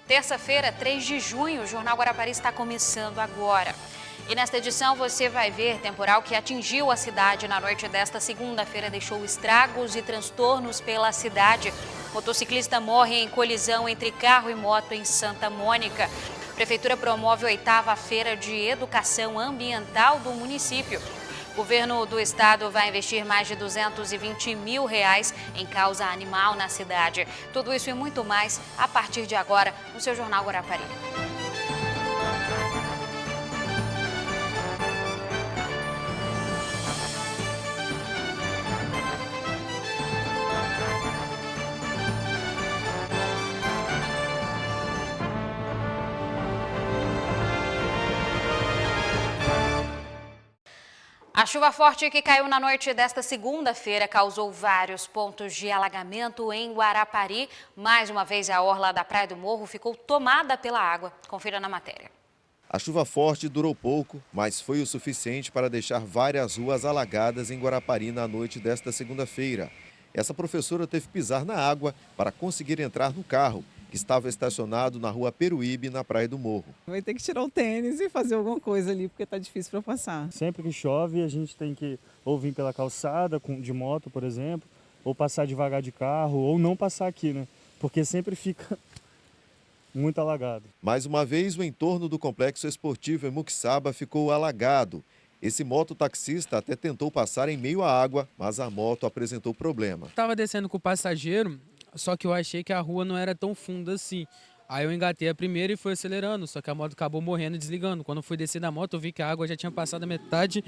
Terça-feira, 3 de junho, o Jornal Guarapari está começando agora. E nesta edição você vai ver temporal que atingiu a cidade na noite desta segunda-feira, deixou estragos e transtornos pela cidade. Motociclista morre em colisão entre carro e moto em Santa Mônica. Prefeitura promove a 8ª Feira de Educação Ambiental do município. O governo do estado vai investir mais de R$220 mil em causa animal na cidade. Tudo isso e muito mais a partir de agora no seu Jornal Guarapari. A chuva forte que caiu na noite desta segunda-feira causou vários pontos de alagamento em Guarapari. Mais uma vez, a orla da Praia do Morro ficou tomada pela água. Confira na matéria. A chuva forte durou pouco, mas foi o suficiente para deixar várias ruas alagadas em Guarapari na noite desta segunda-feira. Essa professora teve que pisar na água para conseguir entrar no carro, que estava estacionado na rua Peruíbe, na Praia do Morro. Vai ter que tirar o tênis e fazer alguma coisa ali, porque está difícil para passar. Sempre que chove, a gente tem que ou vir pela calçada, de moto, por exemplo, ou passar devagar de carro, ou não passar aqui, né? Porque sempre fica muito alagado. Mais uma vez, o entorno do complexo esportivo em Muquissaba ficou alagado. Esse mototaxista até tentou passar em meio à água, mas a moto apresentou problema. Estava descendo com o passageiro, só que eu achei que a rua não era tão funda assim. Aí eu engatei a primeira e fui acelerando, só que a moto acabou morrendo e desligando. Quando eu fui descer da moto, eu vi que a água já tinha passado a metade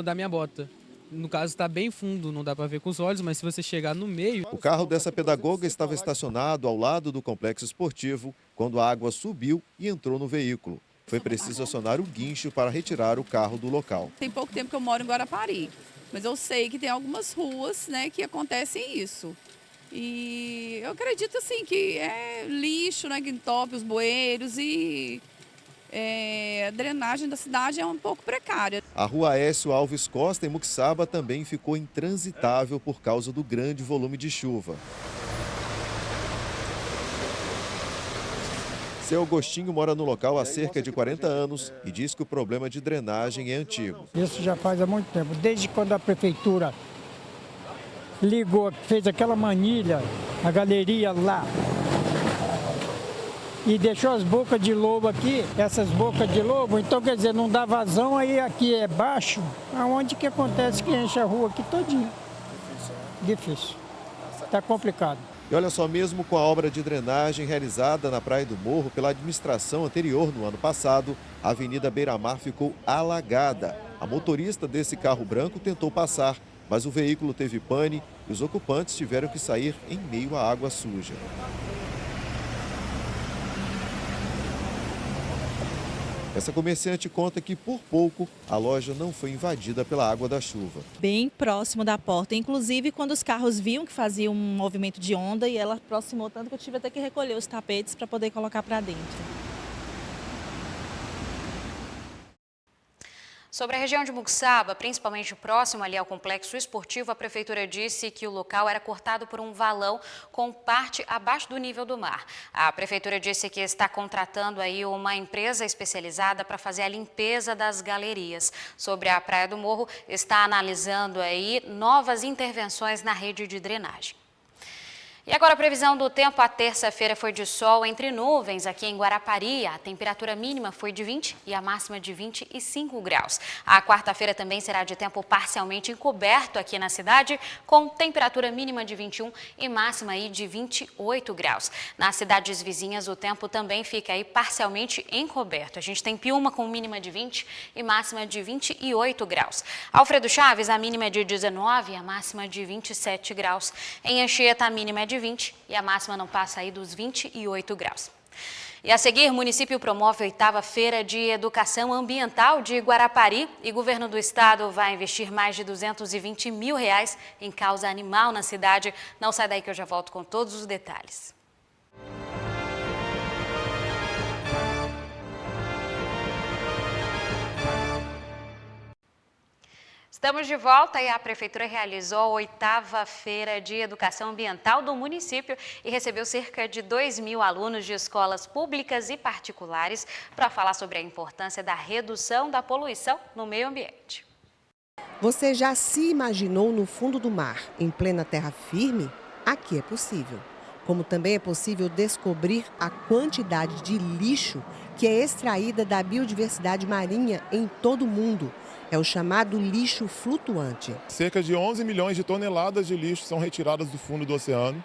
da minha bota. No caso, está bem fundo, não dá para ver com os olhos, mas se você chegar no meio... O carro dessa pedagoga estava estacionado ao lado do complexo esportivo quando a água subiu e entrou no veículo. Foi preciso acionar o guincho para retirar o carro do local. Tem pouco tempo que eu moro em Guarapari, mas eu sei que tem algumas ruas, né, que acontecem isso. E eu acredito assim que é lixo, né, que entope os bueiros e a drenagem da cidade é um pouco precária. A rua Aécio Alves Costa, em Muquissaba, também ficou intransitável por causa do grande volume de chuva. Seu Agostinho mora no local há cerca de 40 anos e diz que o problema de drenagem é antigo. Isso já faz há muito tempo, desde quando a prefeitura ligou, fez aquela manilha, a galeria lá, e deixou as bocas de lobo aqui, essas bocas de lobo, então quer dizer, não dá vazão, aí aqui é baixo, aonde que acontece que enche a rua aqui todinha. Difícil, está complicado. E olha só, mesmo com a obra de drenagem realizada na Praia do Morro pela administração anterior no ano passado, a Avenida Beira-Mar ficou alagada. A motorista desse carro branco tentou passar, mas o veículo teve pane e os ocupantes tiveram que sair em meio à água suja. Essa comerciante conta que, por pouco, a loja não foi invadida pela água da chuva. Bem próximo da porta, inclusive quando os carros viam que fazia um movimento de onda e ela aproximou tanto que eu tive até que recolher os tapetes para poder colocar para dentro. Sobre a região de Muquissaba, principalmente próximo ali ao complexo esportivo, a prefeitura disse que o local era cortado por um valão com parte abaixo do nível do mar. A prefeitura disse que está contratando aí uma empresa especializada para fazer a limpeza das galerias. Sobre a Praia do Morro, está analisando aí novas intervenções na rede de drenagem. E agora a previsão do tempo, a terça-feira foi de sol entre nuvens aqui em Guarapari. A temperatura mínima foi de 20 e a máxima de 25 graus. A quarta-feira também será de tempo parcialmente encoberto aqui na cidade, com temperatura mínima de 21 e máxima aí de 28 graus. Nas cidades vizinhas o tempo também fica aí parcialmente encoberto. A gente tem Piúma com mínima de 20 e máxima de 28 graus. Alfredo Chaves, a mínima é de 19 e a máxima de 27 graus. Em Anchieta, a mínima é de 20 e a máxima não passa aí dos 28 graus. E a seguir, o município promove a 8ª Feira de Educação Ambiental de Guarapari e o governo do estado vai investir mais de R$220 mil em causa animal na cidade. Não sai daí que eu já volto com todos os detalhes. Estamos de volta e a Prefeitura realizou a 8ª Feira de Educação Ambiental do município e recebeu cerca de 2.000 alunos de escolas públicas e particulares para falar sobre a importância da redução da poluição no meio ambiente. Você já se imaginou no fundo do mar, em plena terra firme? Aqui é possível. Como também é possível descobrir a quantidade de lixo que é extraída da biodiversidade marinha em todo o mundo. É o chamado lixo flutuante. Cerca de 11 milhões de toneladas de lixo são retiradas do fundo do oceano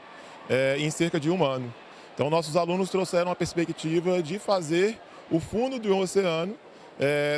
em cerca de um ano. Então, nossos alunos trouxeram a perspectiva de fazer o fundo do oceano,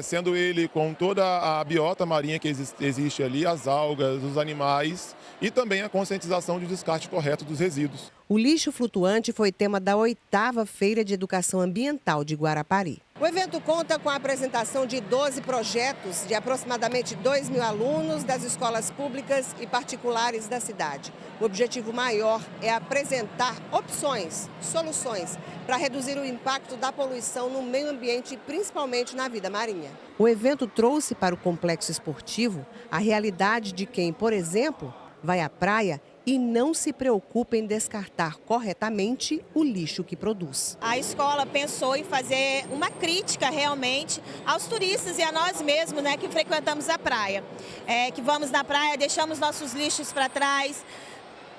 sendo ele com toda a biota marinha que existe ali, as algas, os animais e também a conscientização de descarte correto dos resíduos. O lixo flutuante foi tema da 8ª Feira de Educação Ambiental de Guarapari. O evento conta com a apresentação de 12 projetos de aproximadamente 2.000 alunos das escolas públicas e particulares da cidade. O objetivo maior é apresentar opções, soluções para reduzir o impacto da poluição no meio ambiente, principalmente na vida marinha. O evento trouxe para o complexo esportivo a realidade de quem, por exemplo, vai à praia e não se preocupa em descartar corretamente o lixo que produz. A escola pensou em fazer uma crítica realmente aos turistas e a nós mesmos, né, que frequentamos a praia. Que vamos na praia, deixamos nossos lixos para trás,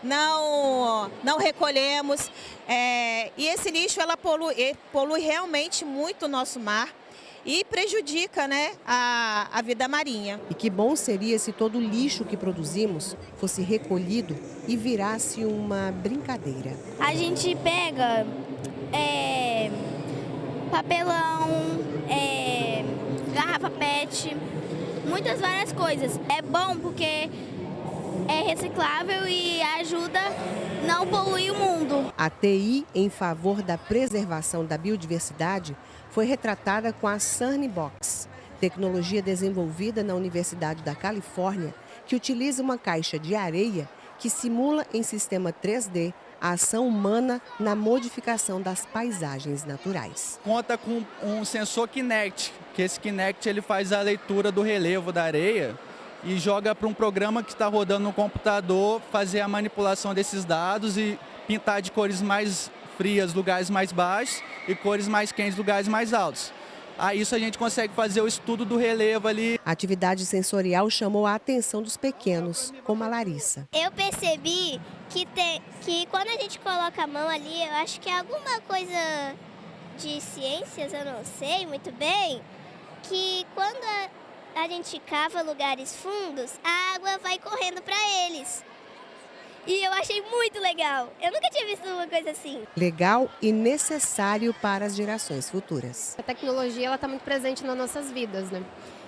não recolhemos. E esse lixo ela polui realmente muito o nosso mar. E prejudica, né, a vida marinha. E que bom seria se todo o lixo que produzimos fosse recolhido e virasse uma brincadeira. A gente pega papelão, garrafa PET, muitas várias coisas. É bom porque é reciclável e ajuda a não poluir o mundo. A TI em favor da preservação da biodiversidade foi retratada com a Sunnybox, tecnologia desenvolvida na Universidade da Califórnia, que utiliza uma caixa de areia que simula em sistema 3D a ação humana na modificação das paisagens naturais. Conta com um sensor Kinect, que esse Kinect ele faz a leitura do relevo da areia e joga para um programa que está rodando no computador fazer a manipulação desses dados e pintar de cores mais frias lugares mais baixos e cores mais quentes lugares mais altos. A isso a gente consegue fazer o estudo do relevo ali. A atividade sensorial chamou a atenção dos pequenos, como a Larissa. Eu percebi que quando a gente coloca a mão ali, eu acho que é alguma coisa de ciências, eu não sei muito bem, que quando a gente cava lugares fundos, a água vai correndo para eles. E eu achei muito legal. Eu nunca tinha visto uma coisa assim. Legal e necessário para as gerações futuras. A tecnologia está muito presente nas nossas vidas, né?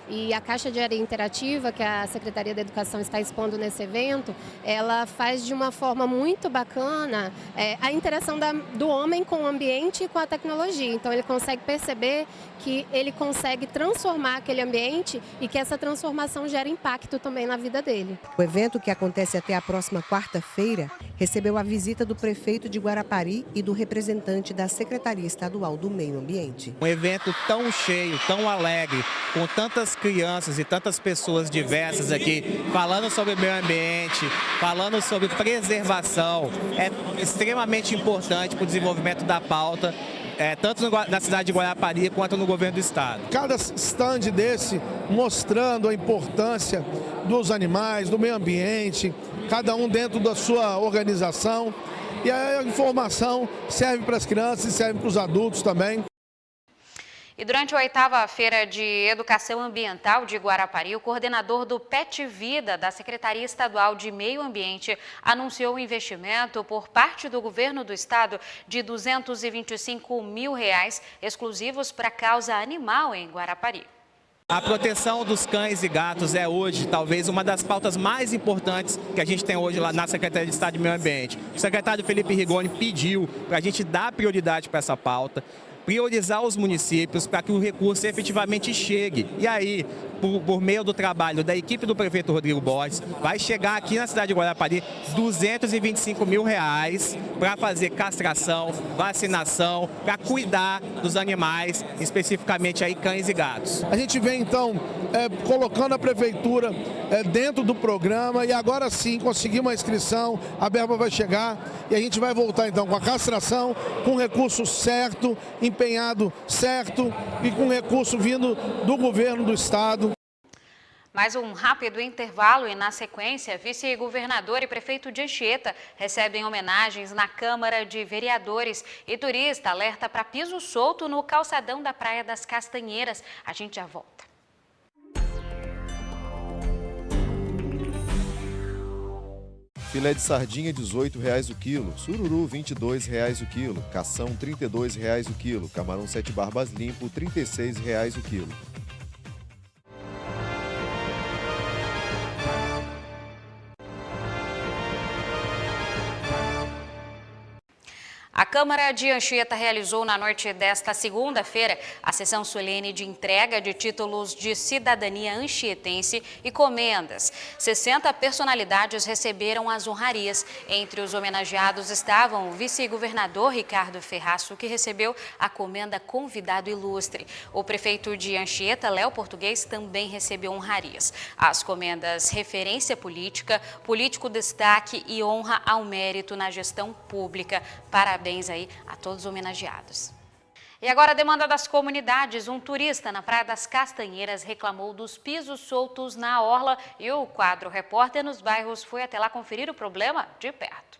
E a caixa de areia interativa, que a Secretaria da Educação está expondo nesse evento, ela faz de uma forma muito bacana a interação do homem com o ambiente e com a tecnologia. Então ele consegue perceber que ele consegue transformar aquele ambiente e que essa transformação gera impacto também na vida dele. O evento, que acontece até a próxima quarta-feira, recebeu a visita do prefeito de Guarapari e do representante da Secretaria Estadual do Meio Ambiente. Um evento tão cheio, tão alegre, com tantas crianças e tantas pessoas diversas aqui, falando sobre meio ambiente, falando sobre preservação, é extremamente importante para o desenvolvimento da pauta, tanto na cidade de Guarapari quanto no governo do estado. Cada stand desse mostrando a importância dos animais, do meio ambiente, cada um dentro da sua organização, e a informação serve para as crianças e serve para os adultos também. E durante a 8ª Feira de Educação Ambiental de Guarapari, o coordenador do PET Vida da Secretaria Estadual de Meio Ambiente anunciou um investimento por parte do governo do estado de R$ 225 mil exclusivos para a causa animal em Guarapari. A proteção dos cães e gatos é hoje talvez uma das pautas mais importantes que a gente tem hoje lá na Secretaria de Estado de Meio Ambiente. O secretário Felipe Rigoni pediu para a gente dar prioridade para essa pauta, priorizar os municípios para que o recurso efetivamente chegue. E aí, por meio do trabalho da equipe do prefeito Rodrigo Borges, vai chegar aqui na cidade de Guarapari R$ 225 mil para fazer castração, vacinação, para cuidar dos animais, especificamente aí cães e gatos. A gente vem então colocando a prefeitura dentro do programa e agora sim conseguimos a inscrição, a verba vai chegar e a gente vai voltar então com a castração, com recurso certo, empenhado certo e com recurso vindo do governo do estado. Mais um rápido intervalo e, na sequência, vice-governador e prefeito de Anchieta recebem homenagens na Câmara de Vereadores e turista alerta para piso solto no calçadão da Praia das Castanheiras. A gente já volta. Filé de sardinha, R$ 18,00 o quilo. Sururu, R$ 22,00 o quilo. Cação, R$ 32,00 o quilo. Camarão 7 barbas limpo, R$ 36,00 o quilo. A Câmara de Anchieta realizou na noite desta segunda-feira a sessão solene de entrega de títulos de cidadania anchietense e comendas. 60 personalidades receberam as honrarias. Entre os homenageados estavam o vice-governador Ricardo Ferraço, que recebeu a comenda Convidado Ilustre. O prefeito de Anchieta, Léo Português, também recebeu honrarias. As comendas Referência Política, Político Destaque e Honra ao Mérito na Gestão Pública. Parabéns aí a todos os homenageados. E agora a demanda das comunidades. Um turista na Praia das Castanheiras reclamou dos pisos soltos na orla e o quadro Repórter nos Bairros foi até lá conferir o problema de perto.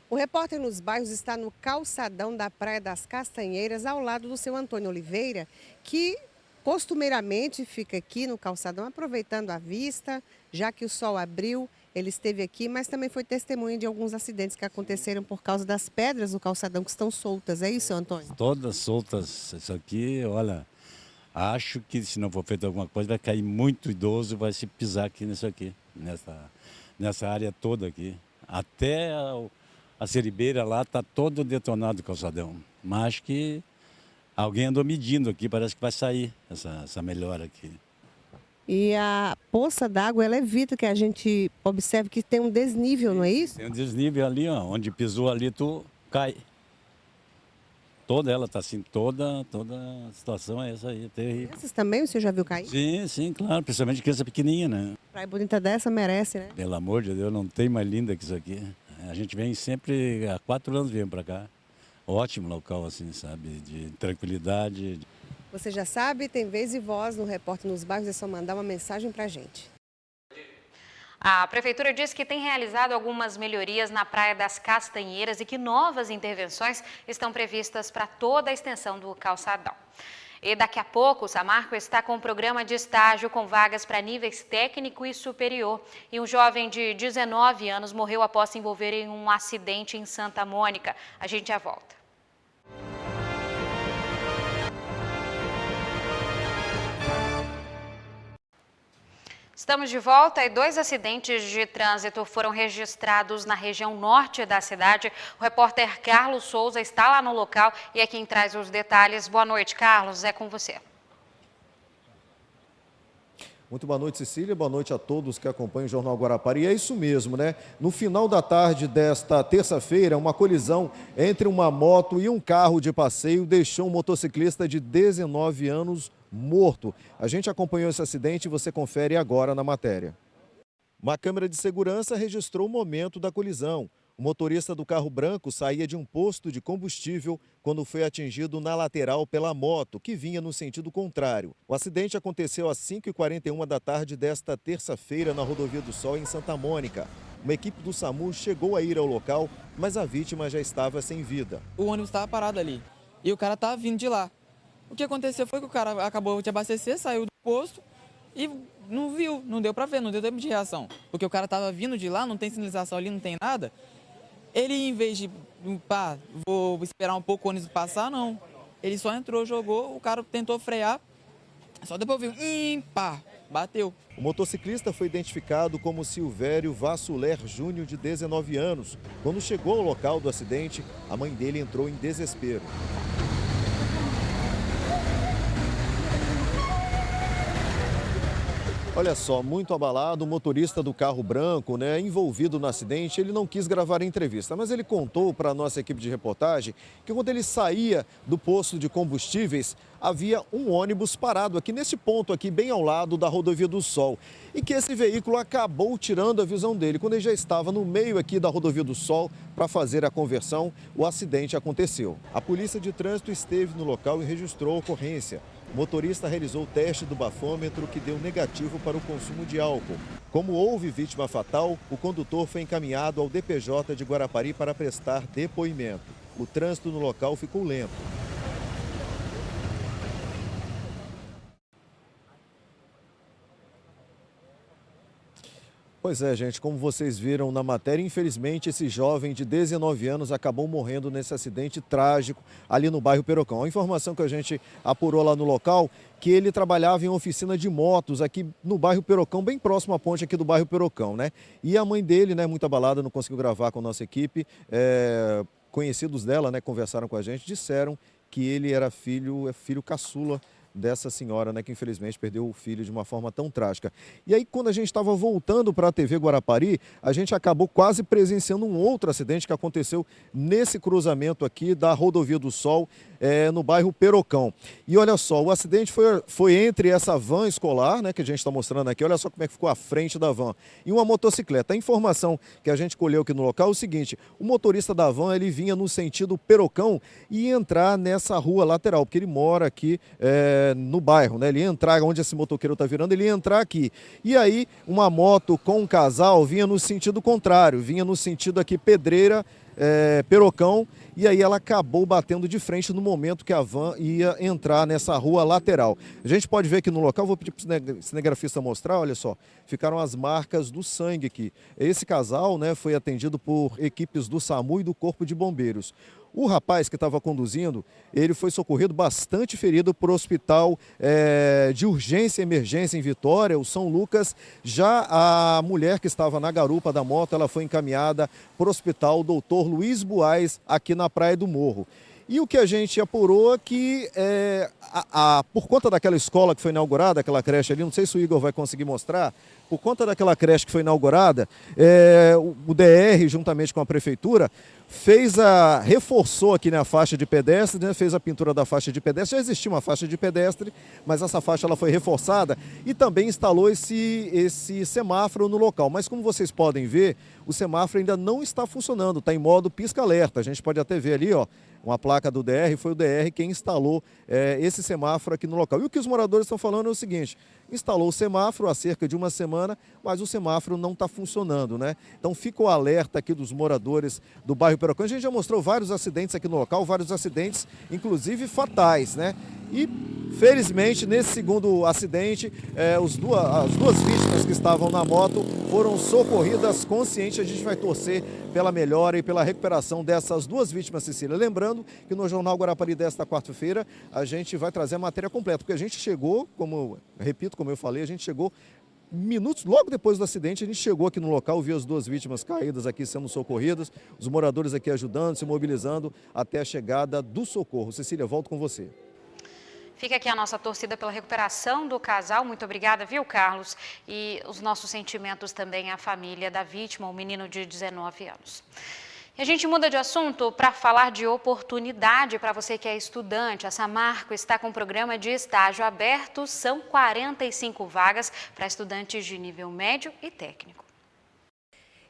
O Repórter nos Bairros está no calçadão da Praia das Castanheiras, ao lado do seu Antônio Oliveira, que costumeiramente fica aqui no calçadão aproveitando a vista, já que o sol abriu. Ele esteve aqui, mas também foi testemunha de alguns acidentes que aconteceram por causa das pedras do calçadão que estão soltas. É isso, Antônio? Todas soltas. Isso aqui, olha, acho que se não for feito alguma coisa, vai cair muito idoso, vai se pisar aqui nisso aqui, nessa área toda aqui. Até a seribeira lá está todo detonado o calçadão. Mas acho que alguém andou medindo aqui, parece que vai sair essa melhora aqui. E a poça d'água, ela evita que a gente observe que tem um desnível, não é isso? Tem um desnível ali, ó, onde pisou ali, tu cai. Toda ela está assim, toda a situação é essa aí, terrível. Crianças também, você já viu cair? Sim, claro, principalmente criança pequenininha, né? Praia bonita dessa merece, né? Pelo amor de Deus, não tem mais linda que isso aqui. A gente vem sempre, há 4 anos viemos para cá. Ótimo local, assim, sabe, de tranquilidade. Você já sabe, tem vez e voz no Repórter nos Bairros, é só mandar uma mensagem para a gente. A Prefeitura diz que tem realizado algumas melhorias na Praia das Castanheiras e que novas intervenções estão previstas para toda a extensão do calçadão. E daqui a pouco, o Samarco está com um programa de estágio com vagas para níveis técnico e superior. E um jovem de 19 anos morreu após se envolver em um acidente em Santa Mônica. A gente já volta. Estamos de volta e 2 acidentes de trânsito foram registrados na região norte da cidade. O repórter Carlos Souza está lá no local e é quem traz os detalhes. Boa noite, Carlos. É com você. Muito boa noite, Cecília. Boa noite a todos que acompanham o Jornal Guarapari. E é isso mesmo, né? No final da tarde desta terça-feira, uma colisão entre uma moto e um carro de passeio deixou um motociclista de 19 anos morto. A gente acompanhou esse acidente e você confere agora na matéria. Uma câmera de segurança registrou o momento da colisão. O motorista do carro branco saía de um posto de combustível quando foi atingido na lateral pela moto, que vinha no sentido contrário. O acidente aconteceu às 5h41 da tarde desta terça-feira na Rodovia do Sol, em Santa Mônica. Uma equipe do SAMU chegou a ir ao local, mas a vítima já estava sem vida. O ônibus estava parado ali e o cara estava vindo de lá. O que aconteceu foi que o cara acabou de abastecer, saiu do posto e não viu, não deu para ver, não deu tempo de reação. Porque o cara estava vindo de lá, não tem sinalização ali, não tem nada. Ele, em vez de, vou esperar um pouco o ônibus passar, não. Ele só entrou, jogou, o cara tentou frear, só depois viu, bateu. O motociclista foi identificado como Silvério Vassuler Júnior, de 19 anos. Quando chegou ao local do acidente, a mãe dele entrou em desespero. Olha só, muito abalado, o motorista do carro branco, né, envolvido no acidente, ele não quis gravar a entrevista, mas ele contou para a nossa equipe de reportagem que quando ele saía do posto de combustíveis, havia um ônibus parado aqui nesse ponto aqui, bem ao lado da Rodovia do Sol, e que esse veículo acabou tirando a visão dele. Quando ele já estava no meio aqui da Rodovia do Sol para fazer a conversão, o acidente aconteceu. A polícia de trânsito esteve no local e registrou a ocorrência. O motorista realizou o teste do bafômetro que deu negativo para o consumo de álcool. Como houve vítima fatal, o condutor foi encaminhado ao DPJ de Guarapari para prestar depoimento. O trânsito no local ficou lento. Pois é, gente, como vocês viram na matéria, infelizmente esse jovem de 19 anos acabou morrendo nesse acidente trágico ali no bairro Perocão. A informação que a gente apurou lá no local, que ele trabalhava em oficina de motos aqui no bairro Perocão, bem próximo à ponte aqui do bairro Perocão, né? E a mãe dele, né, muito abalada, não conseguiu gravar com a nossa equipe, conhecidos dela, né, conversaram com a gente, disseram que ele era filho caçula dessa senhora, né, que infelizmente perdeu o filho de uma forma tão trágica. E aí, quando a gente estava voltando para a TV Guarapari, a gente acabou quase presenciando um outro acidente que aconteceu nesse cruzamento aqui da Rodovia do Sol, no bairro Perocão. E olha só, o acidente foi entre essa van escolar, né, que a gente está mostrando aqui, olha só como é que ficou a frente da van, e uma motocicleta. A informação que a gente colheu aqui no local é o seguinte: o motorista da van, ele vinha no sentido Perocão e ia entrar nessa rua lateral, porque ele mora aqui no bairro, né? Ele ia entrar onde esse motoqueiro está virando, ele ia entrar aqui. E aí, uma moto com um casal vinha no sentido contrário, vinha no sentido aqui Pedreira, Perocão, e aí ela acabou batendo de frente no momento que a van ia entrar nessa rua lateral. A gente pode ver aqui no local, vou pedir para o cinegrafista mostrar, olha só, ficaram as marcas do sangue aqui. Esse casal, né, foi atendido por equipes do SAMU e do Corpo de Bombeiros. O rapaz que estava conduzindo, ele foi socorrido bastante ferido para o hospital de urgência e emergência em Vitória, o São Lucas. Já a mulher que estava na garupa da moto, ela foi encaminhada para o hospital Dr. Luiz Buais, aqui na Praia do Morro. E o que a gente apurou é que, por conta daquela escola que foi inaugurada, aquela creche ali, não sei se o Igor vai conseguir mostrar, por conta daquela creche que foi inaugurada, o DR, juntamente com a prefeitura, reforçou aqui na faixa de pedestre, né, fez a pintura da faixa de pedestre. Já existia uma faixa de pedestre, mas essa faixa ela foi reforçada e também instalou esse semáforo no local. Mas como vocês podem ver, o semáforo ainda não está funcionando, está em modo pisca-alerta. A gente pode até ver ali, ó, uma placa do DR, foi o DR quem instalou esse semáforo aqui no local. E o que os moradores estão falando é o seguinte: instalou o semáforo há cerca de uma semana, mas o semáforo não está funcionando, né? Então fica o alerta aqui dos moradores do bairro Perocão. A gente já mostrou vários acidentes aqui no local, vários acidentes, inclusive fatais, né? E felizmente nesse segundo acidente, as duas vítimas que estavam na moto foram socorridas conscientes. A gente vai torcer pela melhora e pela recuperação dessas duas vítimas, Cecília. Lembrando que no Jornal Guarapari desta quarta-feira a gente vai trazer a matéria completa, porque a gente chegou, como eu falei, a gente chegou minutos, logo depois do acidente, a gente chegou aqui no local, viu as duas vítimas caídas aqui sendo socorridas, os moradores aqui ajudando, se mobilizando até a chegada do socorro. Cecília, volto com você. Fica aqui a nossa torcida pela recuperação do casal. Muito obrigada, viu, Carlos? E os nossos sentimentos também à família da vítima, o menino de 19 anos. E a gente muda de assunto para falar de oportunidade para você que é estudante. A Samarco está com um programa de estágio aberto. São 45 vagas para estudantes de nível médio e técnico.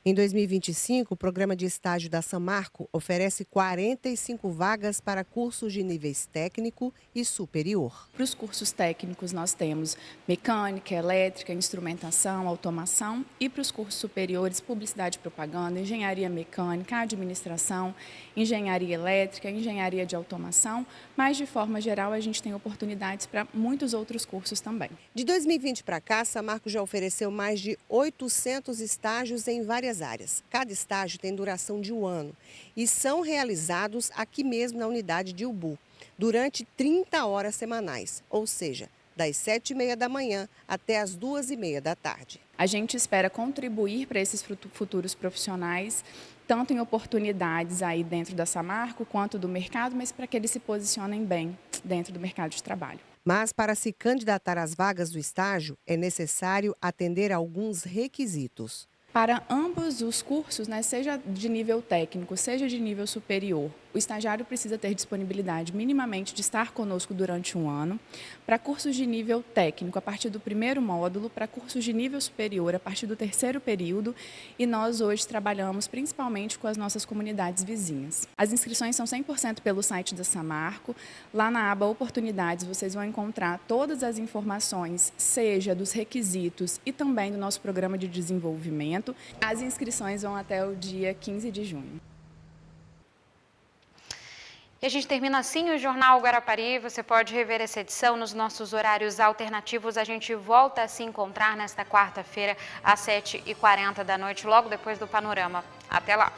Em 2025, o programa de estágio da Samarco oferece 45 vagas para cursos de níveis técnico e superior. Para os cursos técnicos, nós temos mecânica, elétrica, instrumentação, automação. E para os cursos superiores, publicidade e propaganda, engenharia mecânica, administração, engenharia elétrica, engenharia de automação. Mas, de forma geral, a gente tem oportunidades para muitos outros cursos também. De 2020 para cá, a Samarco já ofereceu mais de 800 estágios em várias áreas. Cada estágio tem duração de 1 ano e são realizados aqui mesmo na unidade de Ubu, durante 30 horas semanais, ou seja, das 7h30 da manhã até as 2h30 da tarde. A gente espera contribuir para esses futuros profissionais, tanto em oportunidades aí dentro da Samarco quanto do mercado, mas para que eles se posicionem bem dentro do mercado de trabalho. Mas para se candidatar às vagas do estágio, é necessário atender a alguns requisitos. Para ambos os cursos, seja de nível técnico, seja de nível superior, o estagiário precisa ter disponibilidade minimamente de estar conosco durante um ano. Para cursos de nível técnico, a partir do primeiro módulo, para cursos de nível superior, a partir do terceiro período, e nós hoje trabalhamos principalmente com as nossas comunidades vizinhas. As inscrições são 100% pelo site da Samarco. Lá na aba Oportunidades, vocês vão encontrar todas as informações, seja dos requisitos e também do nosso programa de desenvolvimento. As inscrições vão até o dia 15 de junho. E a gente termina assim o Jornal Guarapari. Você pode rever essa edição nos nossos horários alternativos. A gente volta a se encontrar nesta quarta-feira, às 7h40 da noite, logo depois do Panorama. Até lá!